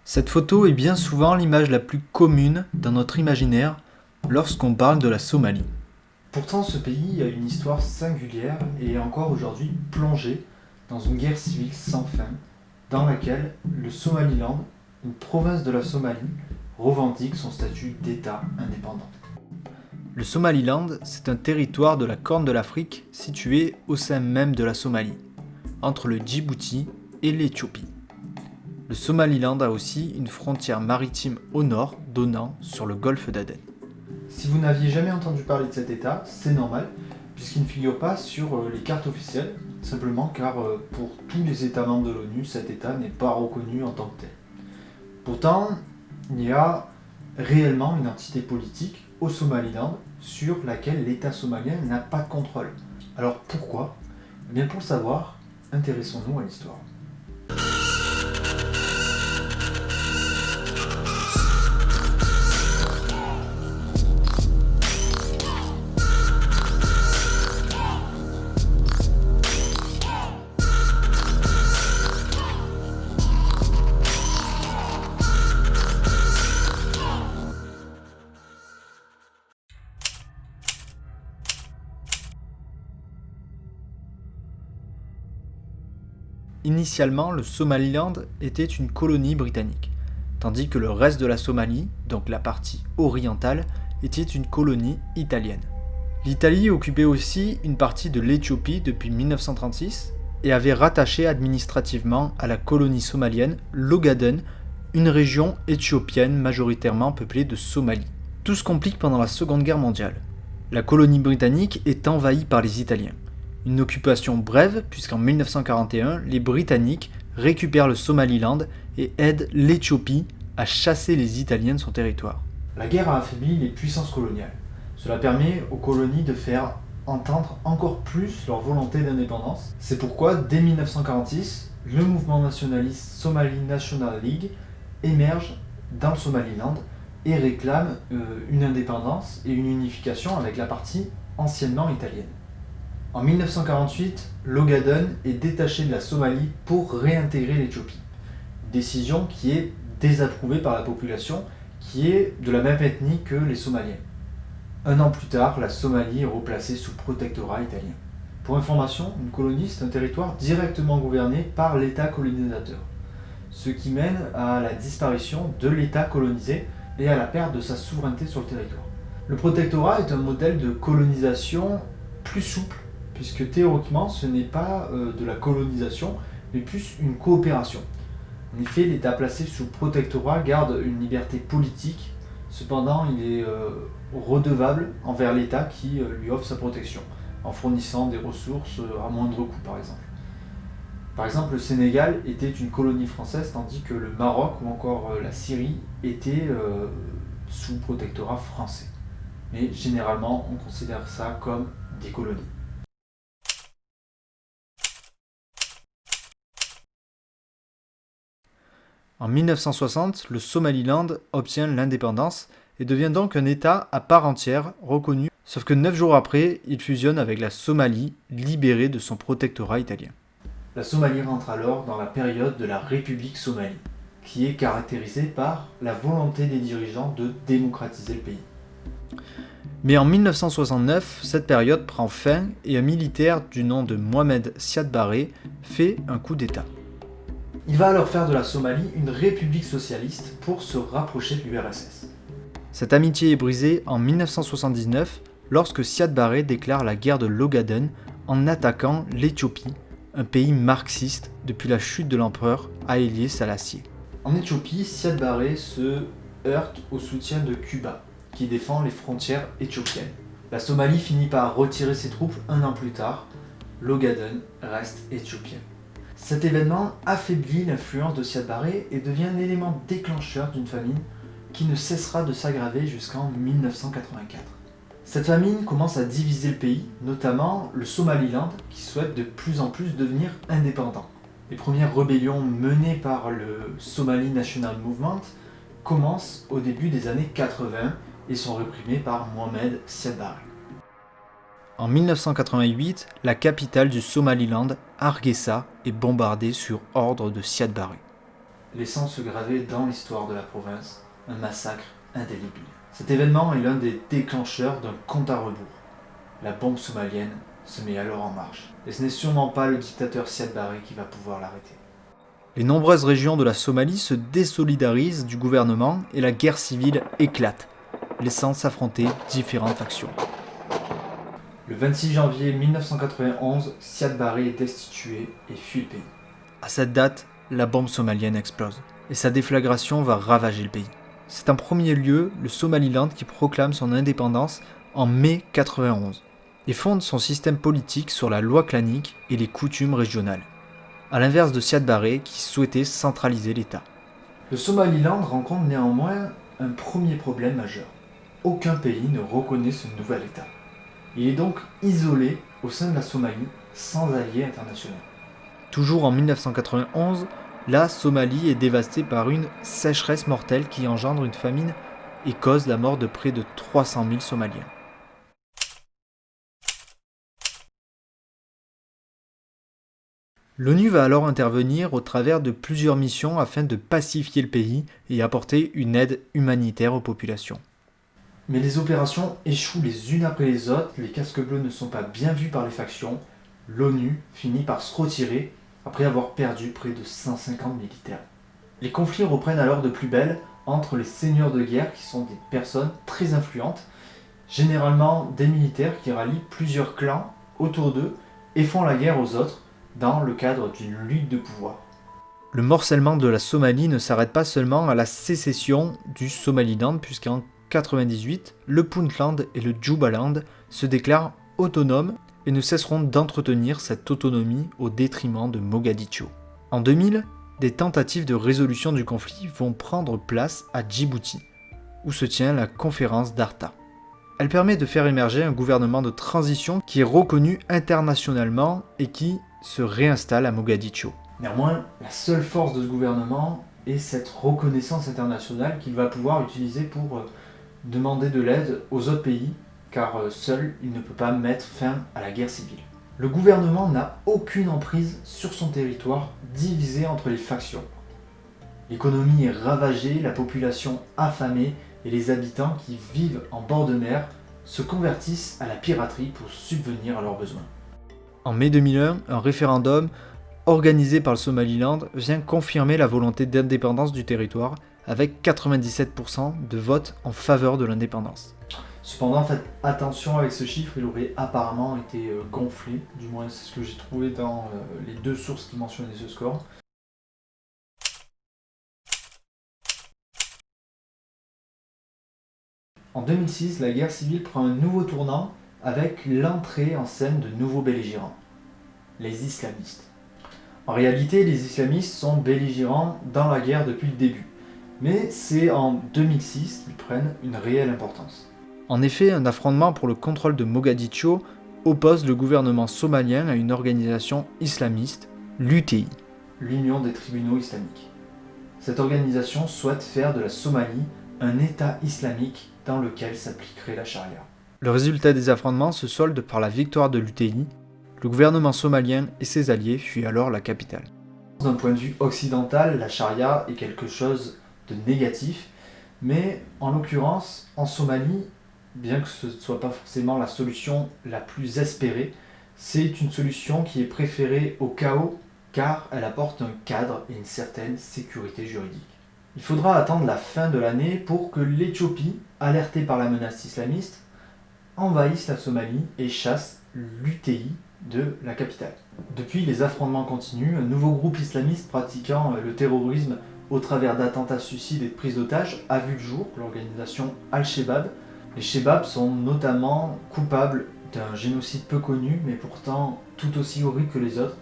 Cette photo est bien souvent l'image la plus commune dans notre imaginaire lorsqu'on parle de la Somalie. Pourtant, ce pays a une histoire singulière et est encore aujourd'hui plongé dans une guerre civile sans fin, dans laquelle le Somaliland, une province de la Somalie, revendique son statut d'État indépendant. Le Somaliland, c'est un territoire de la Corne de l'Afrique situé au sein même de la Somalie, entre le Djibouti et l'Éthiopie. Le Somaliland a aussi une frontière maritime au nord donnant sur le golfe d'Aden. Si vous n'aviez jamais entendu parler de cet État, c'est normal, puisqu'il ne figure pas sur les cartes officielles, simplement car pour tous les États membres de l'ONU, cet État n'est pas reconnu en tant que tel. Pourtant, il y a réellement une entité politique au Somaliland sur laquelle l'État somalien n'a pas de contrôle. Alors pourquoi ? Eh bien pour le savoir, intéressons-nous à l'histoire. Initialement, le Somaliland était une colonie britannique, tandis que le reste de la Somalie, donc la partie orientale, était une colonie italienne. L'Italie occupait aussi une partie de l'Éthiopie depuis 1936 et avait rattaché administrativement à la colonie somalienne l'Ogaden, une région éthiopienne majoritairement peuplée de Somalis. Tout se complique pendant la Seconde Guerre mondiale. La colonie britannique est envahie par les Italiens. Une occupation brève, puisqu'en 1941, les Britanniques récupèrent le Somaliland et aident l'Éthiopie à chasser les Italiens de son territoire. La guerre a affaibli les puissances coloniales. Cela permet aux colonies de faire entendre encore plus leur volonté d'indépendance. C'est pourquoi, dès 1946, le mouvement nationaliste Somali National League émerge dans le Somaliland et réclame une indépendance et une unification avec la partie anciennement italienne. En 1948, l'Ogaden est détaché de la Somalie pour réintégrer l'Éthiopie. Une décision qui est désapprouvée par la population, qui est de la même ethnie que les Somaliens. Un an plus tard, la Somalie est replacée sous protectorat italien. Pour information, une colonie, c'est un territoire directement gouverné par l'État colonisateur, ce qui mène à la disparition de l'État colonisé et à la perte de sa souveraineté sur le territoire. Le protectorat est un modèle de colonisation plus souple, puisque théoriquement ce n'est pas de la colonisation, mais plus une coopération. En effet, l'État placé sous protectorat garde une liberté politique, cependant il est redevable envers l'État qui lui offre sa protection, en fournissant des ressources à moindre coût par exemple. Par exemple, le Sénégal était une colonie française, tandis que le Maroc ou encore la Syrie étaient sous protectorat français. Mais généralement, on considère ça comme des colonies. En 1960, le Somaliland obtient l'indépendance et devient donc un État à part entière reconnu, sauf que 9 jours après, il fusionne avec la Somalie, libérée de son protectorat italien. La Somalie rentre alors dans la période de la République somalie, qui est caractérisée par la volonté des dirigeants de démocratiser le pays. Mais en 1969, cette période prend fin et un militaire du nom de Mohamed Siad Barre fait un coup d'État. Il va alors faire de la Somalie une république socialiste pour se rapprocher de l'URSS. Cette amitié est brisée en 1979 lorsque Siad Barre déclare la guerre de l'Ogaden en attaquant l'Éthiopie, un pays marxiste depuis la chute de l'empereur Haïlé Sélassié. En Éthiopie, Siad Barre se heurte au soutien de Cuba, qui défend les frontières éthiopiennes. La Somalie finit par retirer ses troupes un an plus tard. L'Ogaden reste éthiopienne. Cet événement affaiblit l'influence de Siad Barre et devient l'élément déclencheur d'une famine qui ne cessera de s'aggraver jusqu'en 1984. Cette famine commence à diviser le pays, notamment le Somaliland qui souhaite de plus en plus devenir indépendant. Les premières rébellions menées par le Somali National Movement commencent au début des années 80 et sont réprimées par Mohamed Siad Barre. En 1988, la capitale du Somaliland, Hargeisa, est bombardée sur ordre de Siad Barre. laissant se graver dans l'histoire de la province un massacre indélébile. Cet événement est l'un des déclencheurs d'un compte à rebours. La bombe somalienne se met alors en marche. Et ce n'est sûrement pas le dictateur Siad Barre qui va pouvoir l'arrêter. Les nombreuses régions de la Somalie se désolidarisent du gouvernement et la guerre civile éclate, laissant s'affronter différentes factions. Le 26 janvier 1991, Siad Barre est destitué et fuit le pays. À cette date, la bombe somalienne explose, et sa déflagration va ravager le pays. C'est en premier lieu le Somaliland qui proclame son indépendance en mai 91, et fonde son système politique sur la loi clanique et les coutumes régionales, à l'inverse de Siad Barre qui souhaitait centraliser l'État. Le Somaliland rencontre néanmoins un premier problème majeur. Aucun pays ne reconnaît ce nouvel État. Il est donc isolé au sein de la Somalie, sans alliés internationaux. Toujours en 1991, la Somalie est dévastée par une sécheresse mortelle qui engendre une famine et cause la mort de près de 300 000 Somaliens. L'ONU va alors intervenir au travers de plusieurs missions afin de pacifier le pays et apporter une aide humanitaire aux populations. Mais les opérations échouent les unes après les autres, les casques bleus ne sont pas bien vus par les factions, l'ONU finit par se retirer après avoir perdu près de 150 militaires. Les conflits reprennent alors de plus belle entre les seigneurs de guerre qui sont des personnes très influentes, généralement des militaires qui rallient plusieurs clans autour d'eux et font la guerre aux autres dans le cadre d'une lutte de pouvoir. Le morcellement de la Somalie ne s'arrête pas seulement à la sécession du Somaliland puisqu'en 1998, le Puntland et le Jubaland se déclarent autonomes et ne cesseront d'entretenir cette autonomie au détriment de Mogadiscio. En 2000, des tentatives de résolution du conflit vont prendre place à Djibouti, où se tient la conférence d'Arta. Elle permet de faire émerger un gouvernement de transition qui est reconnu internationalement et qui se réinstalle à Mogadiscio. Néanmoins, la seule force de ce gouvernement est cette reconnaissance internationale qu'il va pouvoir utiliser pour demander de l'aide aux autres pays, car seul il ne peut pas mettre fin à la guerre civile. Le gouvernement n'a aucune emprise sur son territoire, divisé entre les factions. L'économie est ravagée, la population affamée et les habitants qui vivent en bord de mer se convertissent à la piraterie pour subvenir à leurs besoins. En mai 2001, un référendum organisé par le Somaliland vient confirmer la volonté d'indépendance du territoire avec 97% de votes en faveur de l'indépendance. Cependant, faites attention avec ce chiffre, il aurait apparemment été gonflé, du moins c'est ce que j'ai trouvé dans les deux sources qui mentionnaient ce score. En 2006, la guerre civile prend un nouveau tournant avec l'entrée en scène de nouveaux belligérants, les islamistes. En réalité, les islamistes sont belligérants dans la guerre depuis le début, mais c'est en 2006 qu'ils prennent une réelle importance. En effet, un affrontement pour le contrôle de Mogadiscio oppose le gouvernement somalien à une organisation islamiste, l'UTI, l'Union des tribunaux islamiques. Cette organisation souhaite faire de la Somalie un État islamique dans lequel s'appliquerait la charia. Le résultat des affrontements se solde par la victoire de l'UTI. Le gouvernement somalien et ses alliés fuient alors la capitale. D'un point de vue occidental, la charia est quelque chose de négatif, mais en l'occurrence, en Somalie, bien que ce ne soit pas forcément la solution la plus espérée, c'est une solution qui est préférée au chaos car elle apporte un cadre et une certaine sécurité juridique. Il faudra attendre la fin de l'année pour que l'Éthiopie, alertée par la menace islamiste, envahisse la Somalie et chasse l'UTI de la capitale. Depuis, les affrontements continuent, un nouveau groupe islamiste pratiquant le terrorisme au travers d'attentats suicides et de prises d'otages a vu le jour, l'organisation Al-Shebab. Les Shebab sont notamment coupables d'un génocide peu connu, mais pourtant tout aussi horrible que les autres,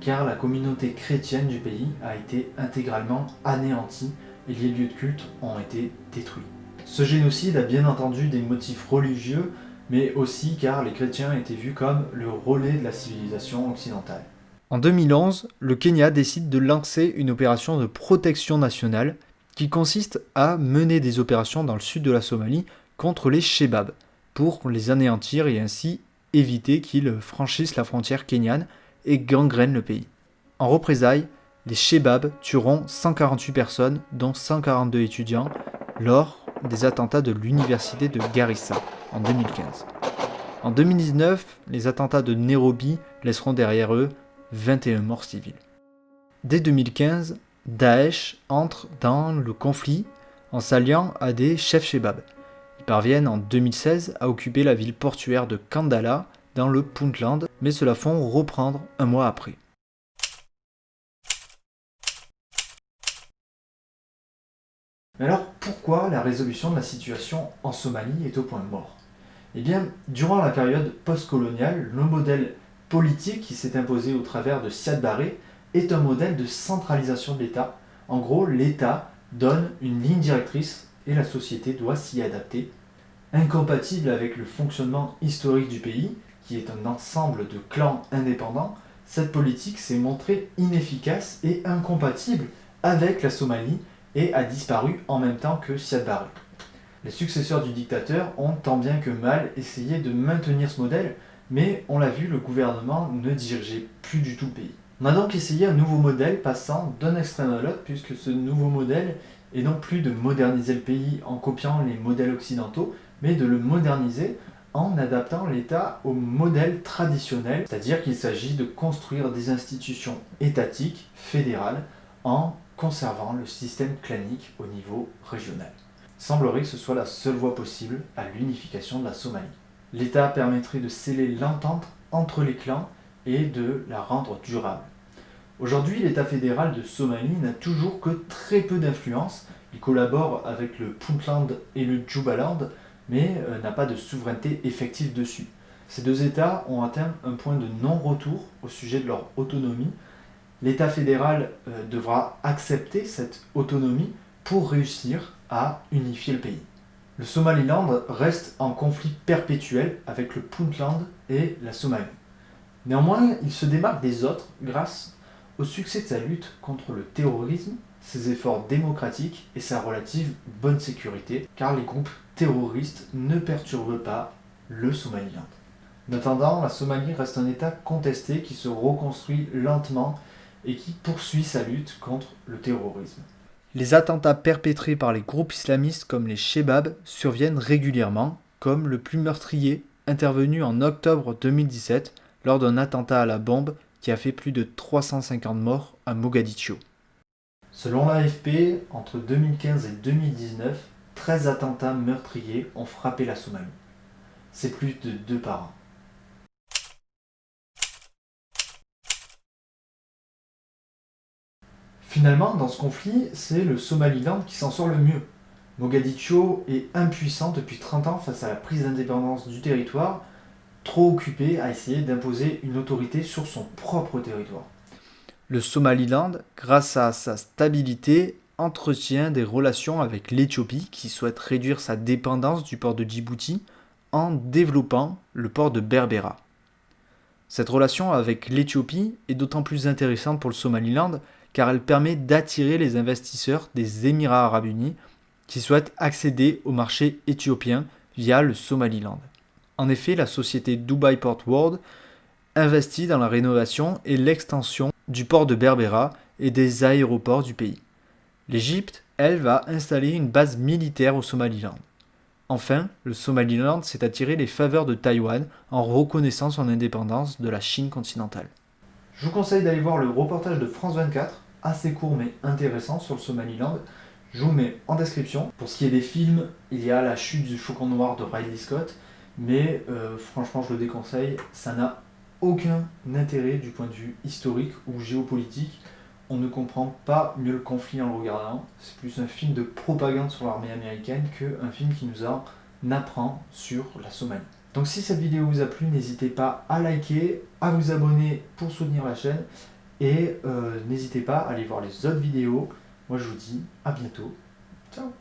car la communauté chrétienne du pays a été intégralement anéantie et les lieux de culte ont été détruits. Ce génocide a bien entendu des motifs religieux, mais aussi car les chrétiens étaient vus comme le relais de la civilisation occidentale. En 2011, le Kenya décide de lancer une opération de protection nationale qui consiste à mener des opérations dans le sud de la Somalie contre les Shebab pour les anéantir et ainsi éviter qu'ils franchissent la frontière kenyane et gangrènent le pays. En représailles, les Shebabs tueront 148 personnes, dont 142 étudiants, lors des attentats de l'université de Garissa en 2015. En 2019, les attentats de Nairobi laisseront derrière eux 21 morts civils. Dès 2015, Daesh entre dans le conflit en s'alliant à des chefs Shebabs. Ils parviennent en 2016 à occuper la ville portuaire de Kandala dans le Puntland, mais se la font reprendre un mois après. Mais alors pourquoi la résolution de la situation en Somalie est au point mort ? Eh bien, durant la période post-coloniale, le modèle politique qui s'est imposé au travers de Siad Barre est un modèle de centralisation de l'État. En gros, l'État donne une ligne directrice et la société doit s'y adapter. Incompatible avec le fonctionnement historique du pays, qui est un ensemble de clans indépendants, cette politique s'est montrée inefficace et incompatible avec la Somalie et a disparu en même temps que Siad Barre. Les successeurs du dictateur ont tant bien que mal essayé de maintenir ce modèle, mais on l'a vu, le gouvernement ne dirigeait plus du tout le pays. On a donc essayé un nouveau modèle passant d'un extrême à l'autre, puisque ce nouveau modèle est non plus de moderniser le pays en copiant les modèles occidentaux, mais de le moderniser en adaptant l'État au modèle traditionnel, c'est-à-dire qu'il s'agit de construire des institutions étatiques, fédérales, en conservant le système clanique au niveau régional. Il semblerait que ce soit la seule voie possible à l'unification de la Somalie. L'État permettrait de sceller l'entente entre les clans et de la rendre durable. Aujourd'hui, l'État fédéral de Somalie n'a toujours que très peu d'influence. Il collabore avec le Puntland et le Jubaland, mais n'a pas de souveraineté effective dessus. Ces deux États ont atteint un point de non-retour au sujet de leur autonomie. L'État fédéral devra accepter cette autonomie pour réussir à unifier le pays. Le Somaliland reste en conflit perpétuel avec le Puntland et la Somalie. Néanmoins, il se démarque des autres grâce au succès de sa lutte contre le terrorisme, ses efforts démocratiques et sa relative bonne sécurité, car les groupes terroristes ne perturbent pas le Somaliland. En attendant, la Somalie reste un État contesté qui se reconstruit lentement et qui poursuit sa lutte contre le terrorisme. Les attentats perpétrés par les groupes islamistes comme les Shebabs surviennent régulièrement, comme le plus meurtrier intervenu en octobre 2017 lors d'un attentat à la bombe qui a fait plus de 350 morts à Mogadiscio. Selon l'AFP, entre 2015 et 2019, 13 attentats meurtriers ont frappé la Somalie. C'est plus de 2 par an. Finalement, dans ce conflit, c'est le Somaliland qui s'en sort le mieux. Mogadiscio est impuissant depuis 30 ans face à la prise d'indépendance du territoire, trop occupé à essayer d'imposer une autorité sur son propre territoire. Le Somaliland, grâce à sa stabilité, entretient des relations avec l'Éthiopie qui souhaite réduire sa dépendance du port de Djibouti en développant le port de Berbera. Cette relation avec l'Éthiopie est d'autant plus intéressante pour le Somaliland car elle permet d'attirer les investisseurs des Émirats arabes unis qui souhaitent accéder au marché éthiopien via le Somaliland. En effet, la société Dubai Port World investit dans la rénovation et l'extension du port de Berbera et des aéroports du pays. L'Égypte, elle, va installer une base militaire au Somaliland. Enfin, le Somaliland s'est attiré les faveurs de Taïwan en reconnaissant son indépendance de la Chine continentale. Je vous conseille d'aller voir le reportage de France 24, assez court mais intéressant sur le Somaliland. Je vous le mets en description. Pour ce qui est des films, il y a La chute du faucon noir de Ridley Scott, mais franchement je le déconseille, ça n'a aucun intérêt du point de vue historique ou géopolitique. On ne comprend pas mieux le conflit en le regardant. C'est plus un film de propagande sur l'armée américaine qu'un film qui nous en apprend sur la Somalie. Donc si cette vidéo vous a plu, n'hésitez pas à liker, à vous abonner pour soutenir la chaîne et n'hésitez pas à aller voir les autres vidéos. Moi je vous dis à bientôt. Ciao.